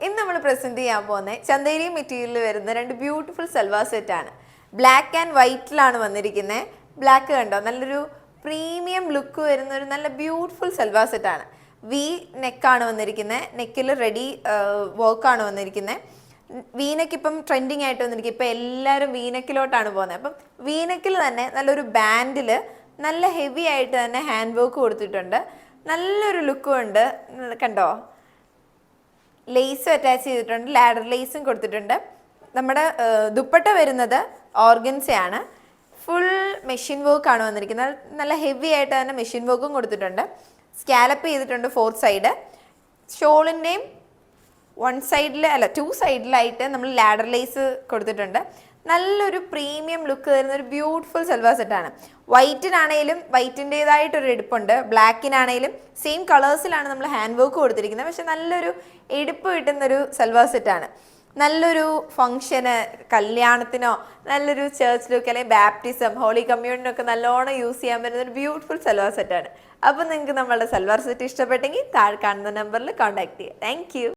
ഇന്ന് നമ്മൾ പ്രസന്റ് ചെയ്യാൻ പോകുന്നത് ചന്തേരി മെറ്റീരിയലിൽ വരുന്ന രണ്ട് ബ്യൂട്ടിഫുൾ സൽവാർ സെറ്റ് ആണ്. ബ്ലാക്ക് ആൻഡ് വൈറ്റിലാണ് വന്നിരിക്കുന്നത്. ബ്ലാക്ക് കണ്ടോ, നല്ലൊരു പ്രീമിയം ലുക്ക് വരുന്ന ഒരു നല്ല ബ്യൂട്ടിഫുൾ സൽവാർ സെറ്റ് ആണ്. വി നെക്കാണ് വന്നിരിക്കുന്നത്. നെക്കിൽ റെഡി വർക്കാണ് വന്നിരിക്കുന്നത്. വീനെക്ക് ഇപ്പം ട്രെൻഡിങ് ആയിട്ട് വന്നിരിക്കും. ഇപ്പം എല്ലാവരും വീനെക്കിലോട്ടാണ് പോകുന്നത്. അപ്പം വീനെക്കിൽ തന്നെ നല്ലൊരു ബാൻഡിൽ നല്ല ഹെവി ആയിട്ട് തന്നെ ഹാൻഡ് വർക്ക് കൊടുത്തിട്ടുണ്ട്. നല്ലൊരു ലുക്കും ഉണ്ട്. കണ്ടോ, ലേസും അറ്റാച്ച് ചെയ്തിട്ടുണ്ട്, ലാഡർ ലേസും കൊടുത്തിട്ടുണ്ട്. നമ്മുടെ ദുപ്പട്ട വരുന്നത് ഓർഗൻസയാണ്. ഫുൾ മെഷീൻ വർക്കാണ് വന്നിരിക്കുന്നത്. നല്ല ഹെവി ആയിട്ട് തന്നെ മെഷീൻ വർക്കും കൊടുത്തിട്ടുണ്ട്. സ്കാലപ്പ് ചെയ്തിട്ടുണ്ട് 4 സൈഡ്. ഷോളിൻ്റെയും 1 സൈഡിൽ അല്ല 2 സൈഡിലായിട്ട് നമ്മൾ ലാഡർ ലേസ് കൊടുത്തിട്ടുണ്ട്. നല്ലൊരു പ്രീമിയം ലുക്ക് തരുന്ന ഒരു ബ്യൂട്ടിഫുൾ സൽവാർ സെറ്റാണ്. വൈറ്റിനാണേലും വൈറ്റിൻ്റെതായിട്ടൊരു എടുപ്പുണ്ട്, ബ്ലാക്കിനാണേലും സെയിം കളേഴ്സിലാണ് നമ്മൾ ഹാൻഡ് വർക്ക് കൊടുത്തിരിക്കുന്നത്. പക്ഷെ നല്ലൊരു എടുപ്പ് കിട്ടുന്നൊരു സൽവാർ സെറ്റാണ്. നല്ലൊരു ഫങ്ഷന്, കല്യാണത്തിനോ നല്ലൊരു ചർച്ച് ലുക്ക് അല്ലെങ്കിൽ ബാപ്റ്റിസം, ഹോളി കമ്മ്യൂണിനൊക്കെ നല്ലോണം യൂസ് ചെയ്യാൻ പറ്റുന്ന ഒരു ബ്യൂട്ടിഫുൾ സൽവാർ സെറ്റാണ്. അപ്പോൾ നിങ്ങൾക്ക് നമ്മളുടെ സൽവാർ സെറ്റ് ഇഷ്ടപ്പെട്ടെങ്കിൽ താഴെ കാണുന്ന നമ്പറിൽ കോൺടാക്ട് ചെയ്യുക. Thank you.